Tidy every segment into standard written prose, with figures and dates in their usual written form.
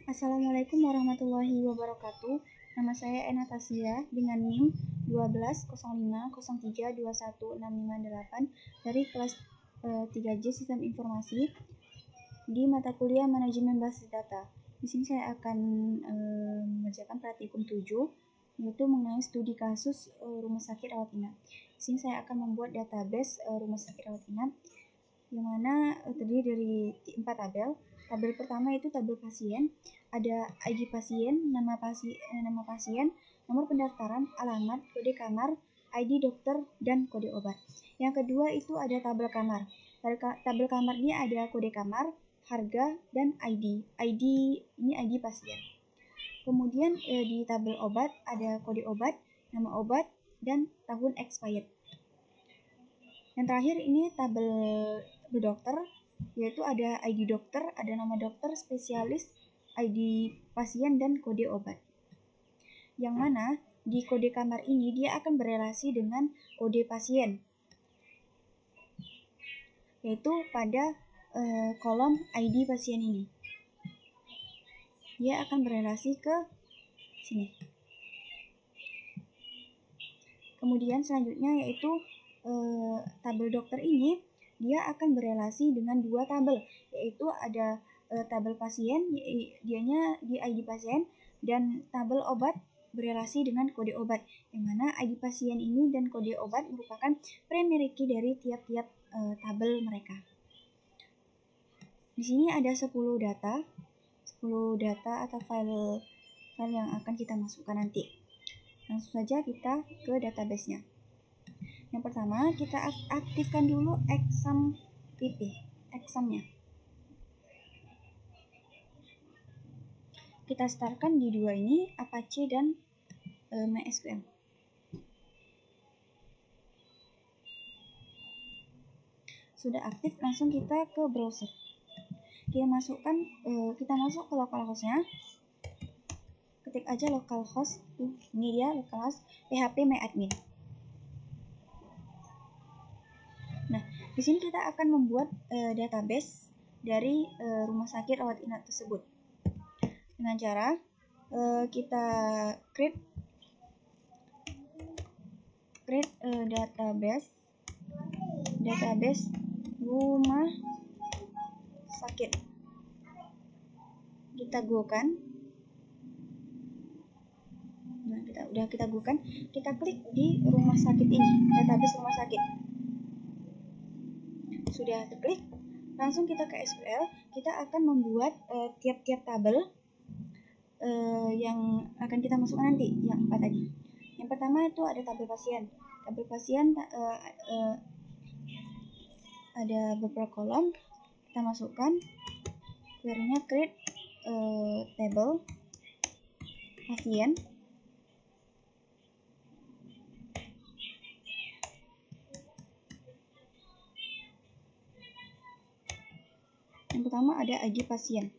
Assalamualaikum warahmatullahi wabarakatuh. Nama saya Enatasia dengan NIM 120503216558 dari kelas 3J Sistem Informasi di mata kuliah Manajemen Basis Data. Di sini saya akan mengerjakan praktikum 7, yaitu mengenai studi kasus rumah sakit rawat inap. Di sini saya akan membuat database rumah sakit rawat inap, yang mana terdiri dari 4 tabel. Tabel pertama itu tabel pasien, ada ID pasien, nama pasien, nomor pendaftaran, alamat, kode kamar, ID dokter, dan kode obat. Yang kedua itu ada tabel kamar. Tabel kamar ini ada kode kamar, harga, dan ID. ID ini ID pasien. Kemudian di tabel obat ada kode obat, nama obat, dan tahun expired. Yang terakhir ini tabel dokter, yaitu ada ID dokter, ada nama dokter, spesialis, ID pasien, dan kode obat. Yang mana di kode kamar ini dia akan berelasi dengan kode pasien, yaitu pada kolom ID pasien ini. Dia akan berelasi ke sini. Kemudian selanjutnya yaitu tabel dokter ini dia akan berelasi dengan dua tabel, yaitu ada tabel pasien, dianya di ID pasien, dan tabel obat berelasi dengan kode obat, yang mana ID pasien ini dan kode obat merupakan primary key dari tiap-tiap tabel mereka. Di sini ada 10 data atau file yang akan kita masukkan nanti. Langsung saja kita ke database-nya. Yang pertama, kita aktifkan dulu exam-nya. Kita startkan di dua ini, Apache dan MySQL. Sudah aktif, langsung kita ke browser. Kita masuk ke localhost-nya. Ketik aja localhost. Ini dia localhost phpMyAdmin. Nah, di sini kita akan membuat database dari rumah sakit rawat inap tersebut dengan cara kita create database rumah sakit. Kita go-kan. Nah, kita go-kan, kita klik di rumah sakit ini, database rumah sakit. Sudah terklik, langsung kita ke SQL. Kita akan membuat tiap-tiap tabel yang akan kita masukkan nanti, yang 4 tadi. Yang pertama itu ada tabel pasien. Tabel pasien ada beberapa kolom, kita masukkan query-nya create table pasien. Yang pertama ada ID pasien,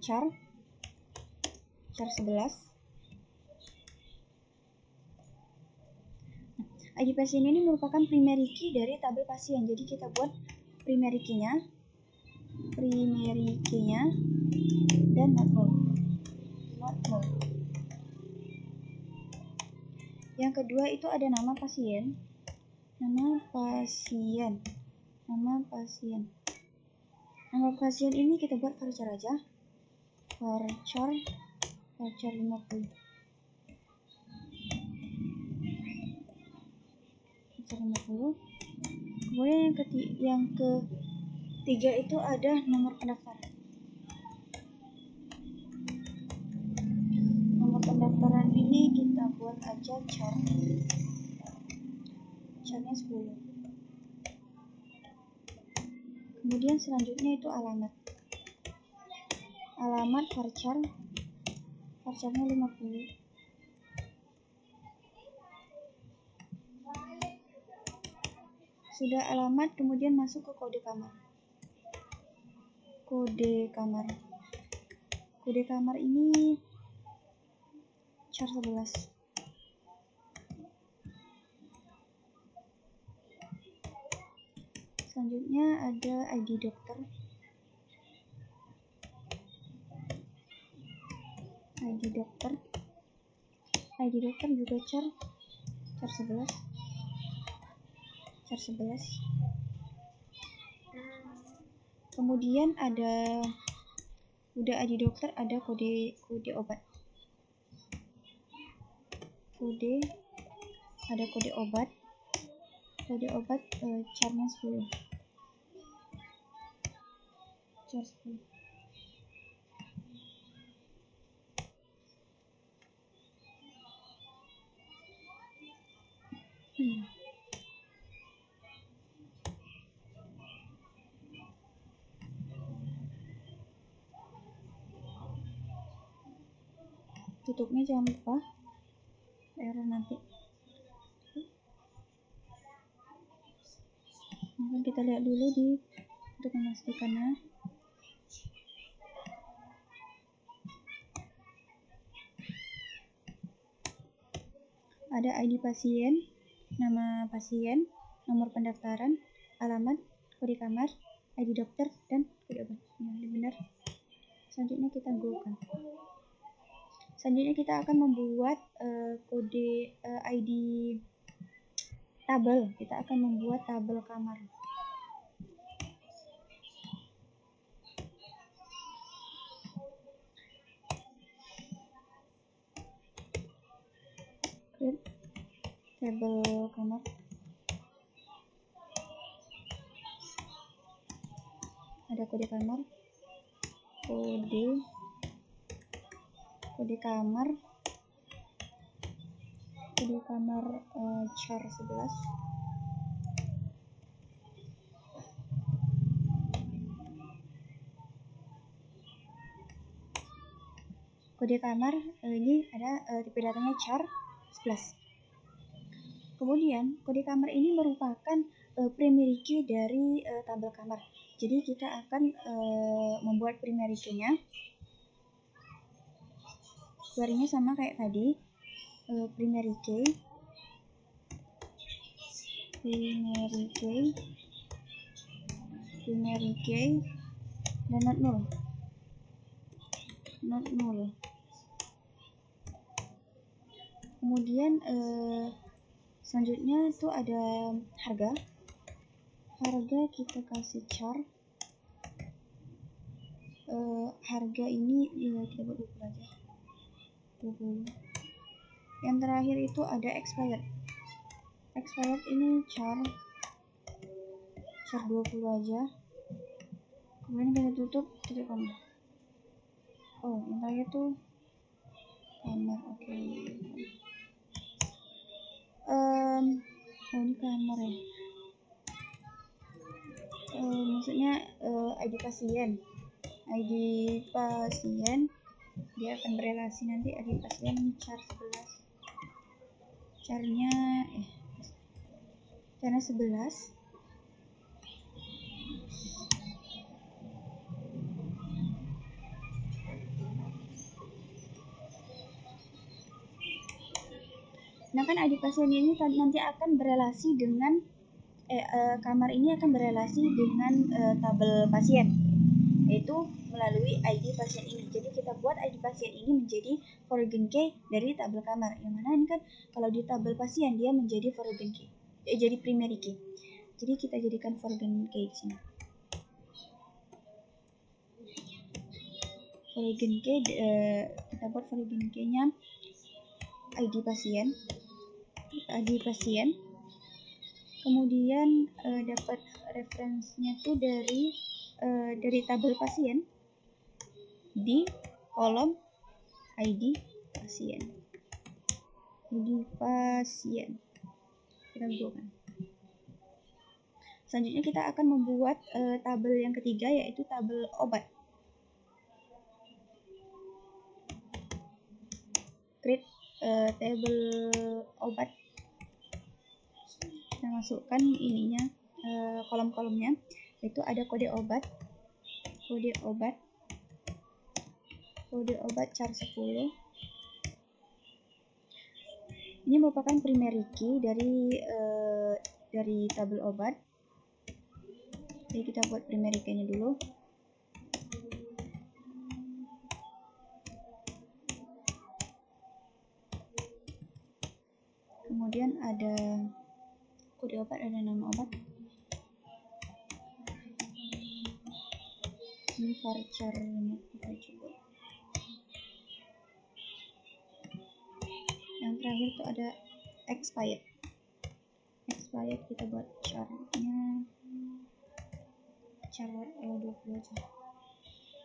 char 11. ID pasien ini merupakan primary key dari tabel pasien, jadi kita buat primary key-nya dan not null. Yang kedua itu ada nama pasien. Nama pasien ini kita buat varchar aja. Varchar 50. Kemudian yang ketiga itu ada nomor pendaftaran. Nomor pendaftaran ini kita buat aja charnya 10. Kemudian selanjutnya itu alamat varcharnya 50. Sudah alamat, kemudian masuk ke kode kamar ini char 11. Selanjutnya ada ID dokter. ID dokter juga char 11. Kemudian udah ID dokter, ada kode obat. Ada kode obat charnya 10. Char 10. Tutupnya jangan lupa, error nanti. Maka kita lihat dulu untuk memastikannya. Ada ID pasien, nama pasien, nomor pendaftaran, alamat, kode kamar, ID dokter, dan kode obat. Ini benar. Selanjutnya kita go-kan. Selanjutnya kita akan membuat kode ID tabel. Kita akan membuat tabel kamar. Create tabel kamar. Ada kode kamar, kode kamar char 11. Kode kamar ini ada tipe datanya char 11. Kemudian kode kamar ini merupakan primary key dari tabel kamar. Jadi kita akan membuat primary key-nya. Query-nya sama kayak tadi, primary key dan not null. Kemudian selanjutnya itu ada harga kita kasih char. Harga ini ya kita buat 20 aja. 20. Yang terakhir itu ada expired ini char 20 aja. Kemudian kita tutup titik koma. Yang terakhir tuh kamar. Oke. Ini kamar ya. Maksudnya ID pasien dia akan berelasi nanti ID pasien ini char 11. Carnya 11. Nah kan ID pasien ini nanti akan berelasi dengan kamar ini akan berelasi dengan tabel pasien, yaitu melalui ID pasien ini. Jadi kita buat ID pasien ini menjadi foreign key dari tabel kamar. Yang mana ini kan kalau di tabel pasien dia menjadi foreign key, jadi primary key. Jadi kita jadikan foreign key di sini. Foreign key kita buat foreign key-nya ID pasien. Kemudian dapat referensinya tuh dari tabel pasien di kolom ID pasien. Kita buka. Selanjutnya kita akan membuat tabel yang ketiga, yaitu tabel obat. Create tabel obat. Kita masukkan ininya, kolom-kolomnya, yaitu ada kode obat char 10. Ini merupakan primary key dari tabel obat. Jadi kita buat primary key-nya dulu. Kemudian ada kode obat, ada nama obat. Ini varchar, kita coba. Yang terakhir tuh ada expired. Kita buat charnya char 20 aja.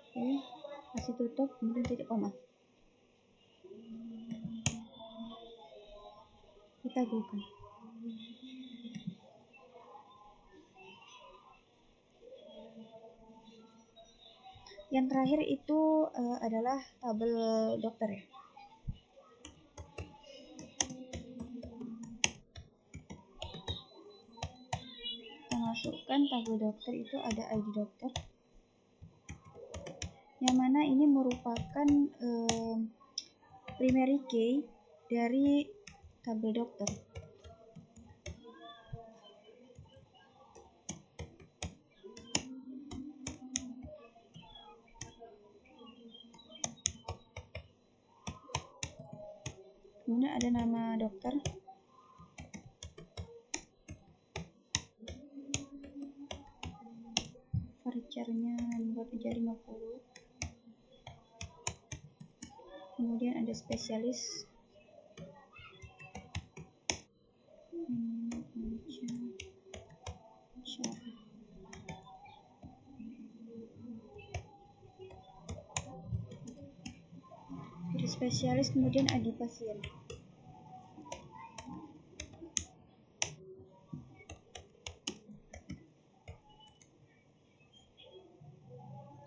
Oke, kasih tutup, kemudian titik koma. Kita buka. Yang terakhir itu adalah tabel dokter ya. Kita masukkan tabel dokter, itu ada ID dokter. Yang mana ini merupakan primary key dari tabel dokter. Kemudian ada nama dokter. Varcharnya buat aja 50. Kemudian ada spesialis. Jadi spesialis, kemudian ID pasien.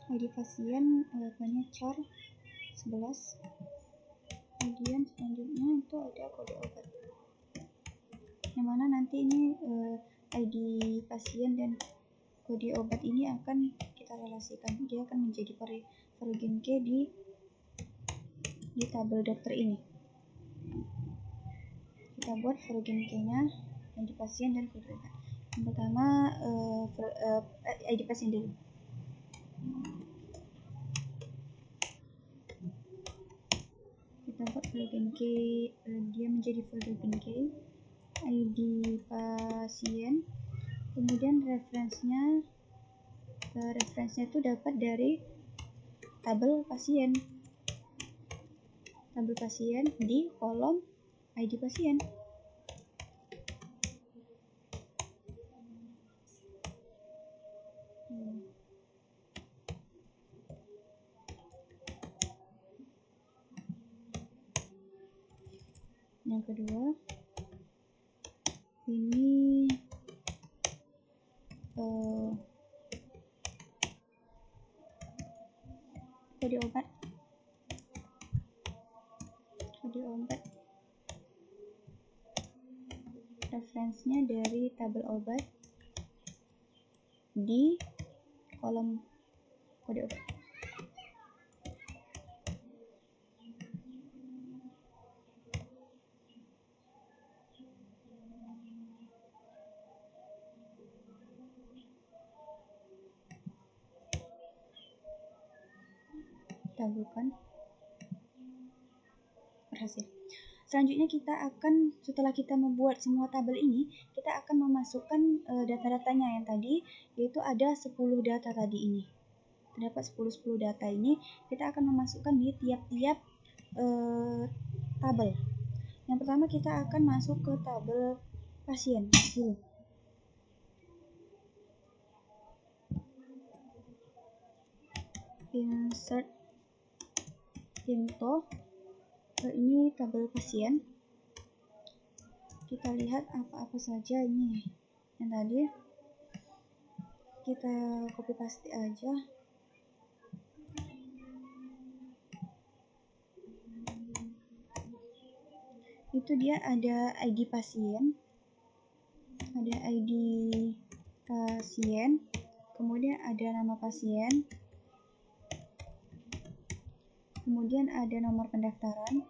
ID pasien banyak char 11. Kemudian selanjutnya itu ada kode obat, yang mana nanti ini ID pasien dan kode obat ini akan kita relasikan. Dia akan menjadi varigen key di tabel dokter ini. Kita buat varigen key-nya, ID pasien dan kode obat. Yang pertama ID pasien dulu. Kita buat varigen key, dia menjadi varigen key, ID pasien, kemudian referensinya itu dapat dari tabel pasien di kolom ID pasien. Yang kedua, ini kode obat. Referensinya dari tabel obat di kolom kode obat. Kita bukan, berhasil. Selanjutnya kita akan, setelah kita membuat semua tabel ini, kita akan memasukkan data-datanya yang tadi, yaitu ada 10 data tadi ini. Terdapat 10 data ini, kita akan memasukkan di tiap-tiap tabel. Yang pertama kita akan masuk ke tabel pasien. Insert info. Ini tabel pasien. Kita lihat apa-apa saja ini yang tadi. Kita copy paste aja. Itu dia ada ID pasien, kemudian ada nama pasien, kemudian ada nomor pendaftaran,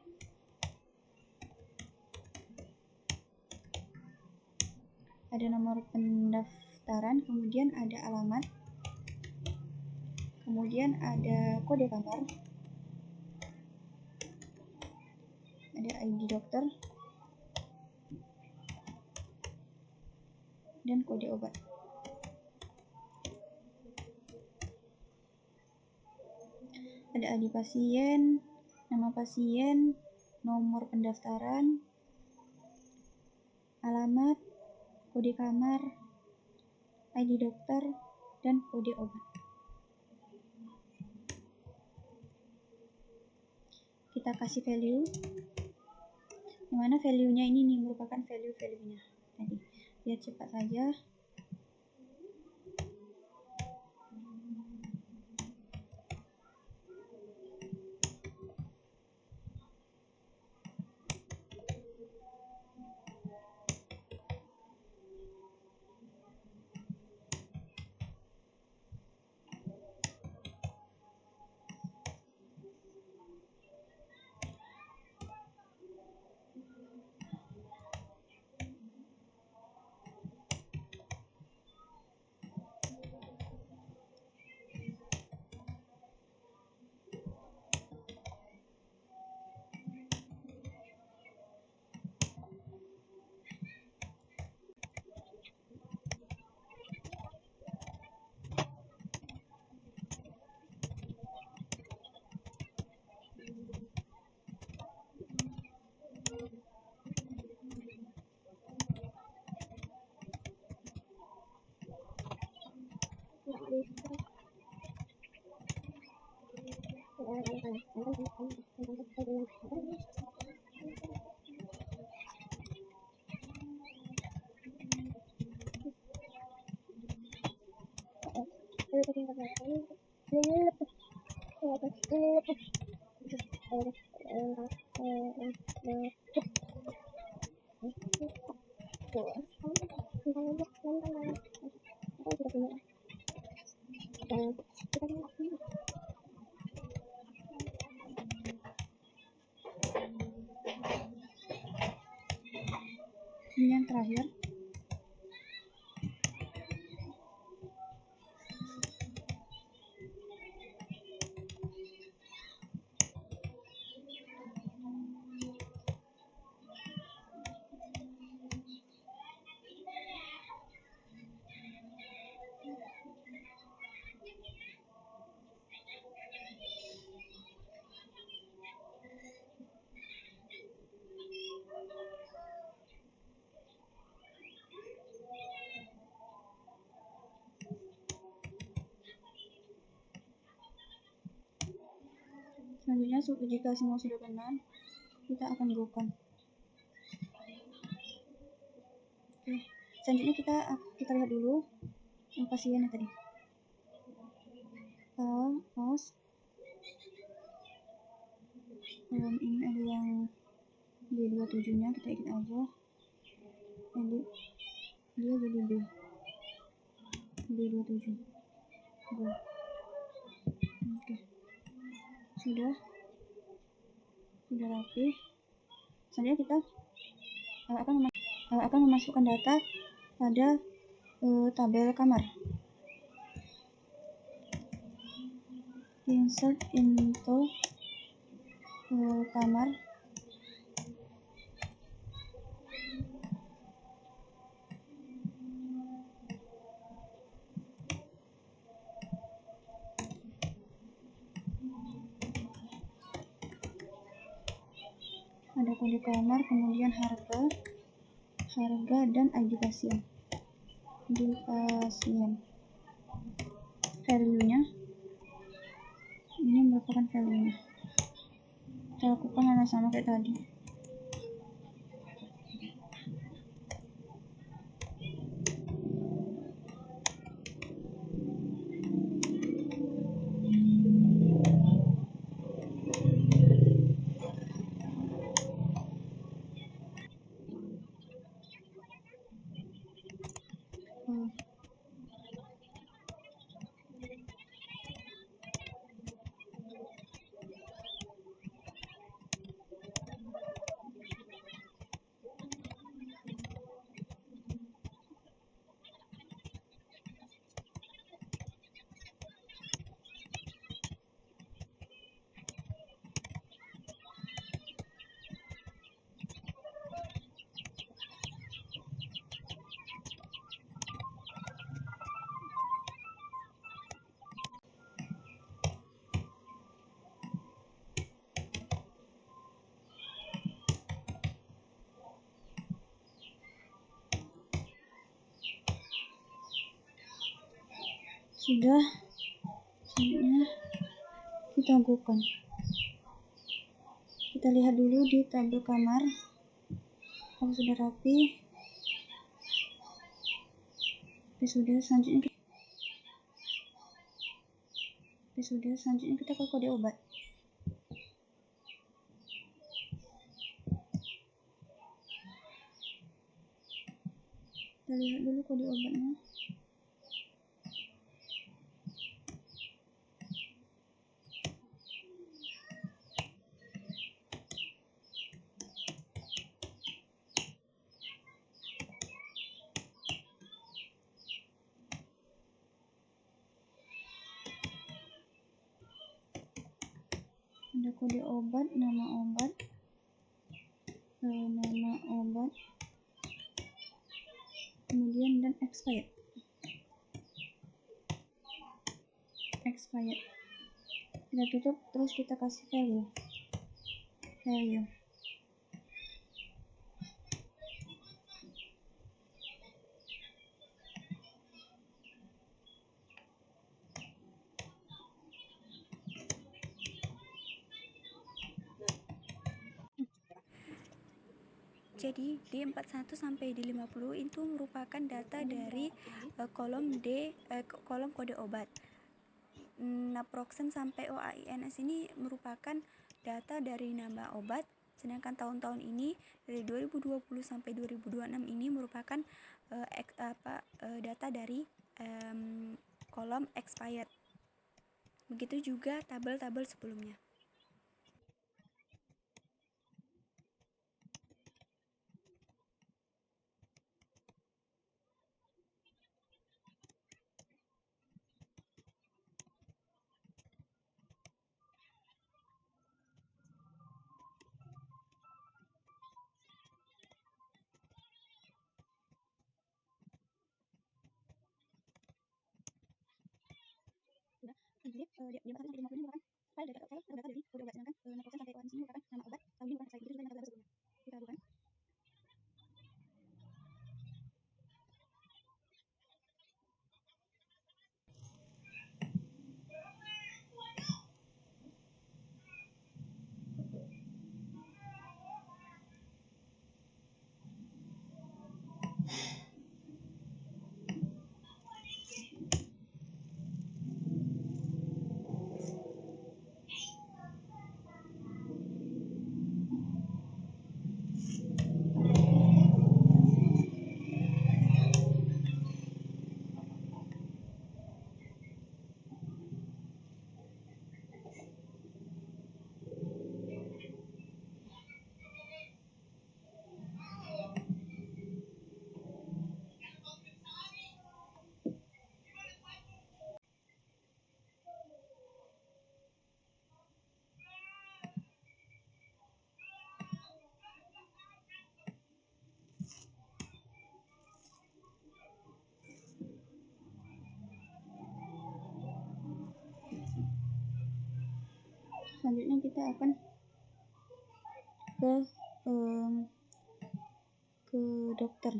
pendaftaran, kemudian ada alamat, kemudian ada kode kamar, ada ID dokter, dan kode obat. Ada ID pasien, nama pasien, nomor pendaftaran, alamat, kode kamar, ID dokter, dan kode obat. Kita kasih value, yang mana value-nya ini nih merupakan value-value-nya tadi. Biar cepat saja. Ini yang terakhir. Selanjutnya, jika semua sudah benar, kita akan go-kan. Oke, selanjutnya kita lihat dulu pasiennya tadi. Pos. Ini ada yang B27-nya, kita edit aja. Edit. Dia jadi B27. Oke. Sudah rapi. Selanjutnya kita akan memasukkan data pada tabel kamar. Insert into kamar. Ada kode kamar, kemudian harga dan ID pasien. Di pasien. Value-nya ini merupakan value-nya. Kita lakukan hal yang sama kayak tadi. Sudah, selanjutnya kita bukan. Kita lihat dulu di tabel kamar. Kalau sudah rapi, sudah selanjutnya kita ke kode obat. Kita lihat dulu kode obatnya. Ada kode obat, nama obat, kemudian dan expired. Kita tutup, terus kita kasih value. Jadi D41 sampai D50 itu merupakan data dari kolom kode obat. Naproxen sampai OAINS ini merupakan data dari nama obat, sedangkan tahun-tahun ini dari 2020 sampai 2026 ini merupakan data dari kolom expired. Begitu juga tabel-tabel sebelumnya. Jadi di 41 sampai 50 ini merupakan file data dari kode obat, sedangkan naproxen sampai OAINS ini merupakan nama obat, tahun ini merupakan expired. Itu juga dengan tabel sebelumnya. Kita bukan. Selanjutnya kita akan ke dokter.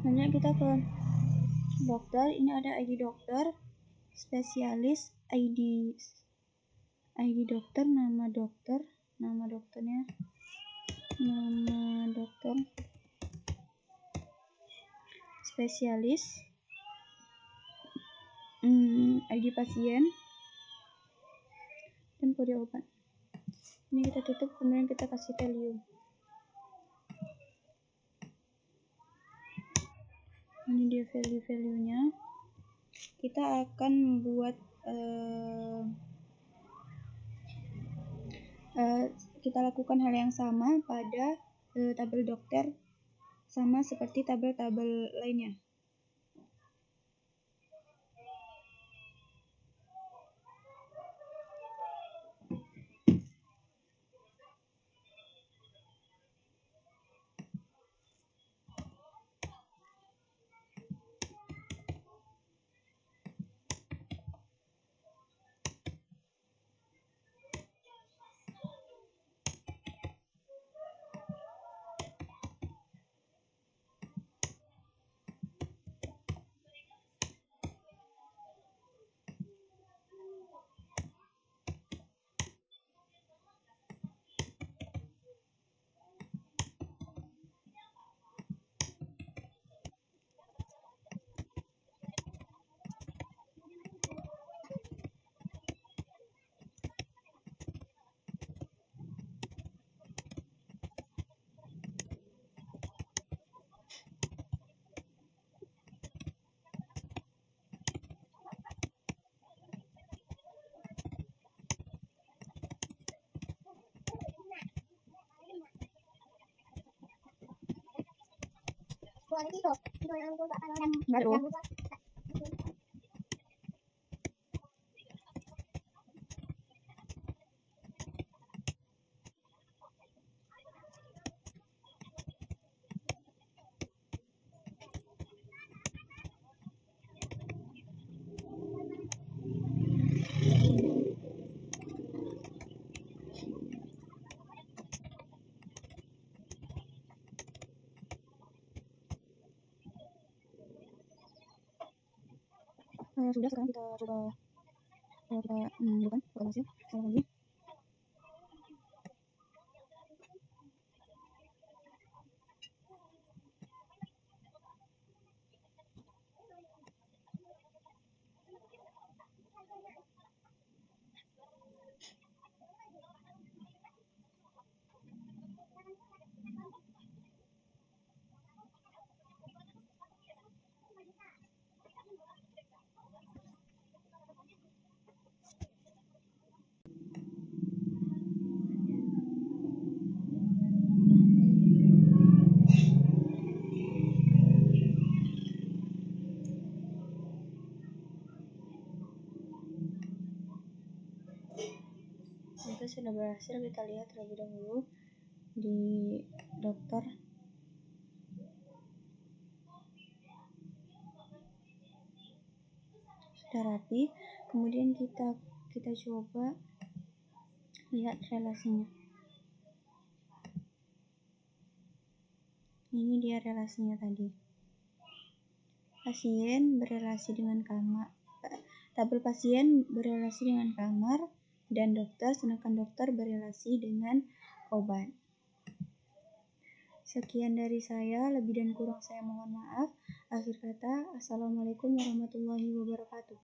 Selanjutnya kita ke dokter. Ini ada ID dokter, spesialis, ID dokter, nama dokter, nama dokter, spesialis, ID pasien dan kode obat. Ini kita tutup, kemudian kita kasih value. Ini dia value-nya. Kita akan membuat kita lakukan hal yang sama pada tabel dokter, sama seperti tabel-tabel lainnya. Baru. Sudah, sekarang kita coba bukan hasil lagi. Itu sudah berhasil, kita lihat terlebih dahulu di dokter. Sudah rapi, kemudian kita coba lihat relasinya. Ini dia relasinya tadi. Pasien berelasi dengan kamar, tabel pasien berelasi dengan kamar dan dokter, sedangkan dokter berelasi dengan obat. Sekian dari saya, lebih dan kurang saya mohon maaf. Akhir kata, assalamualaikum warahmatullahi wabarakatuh.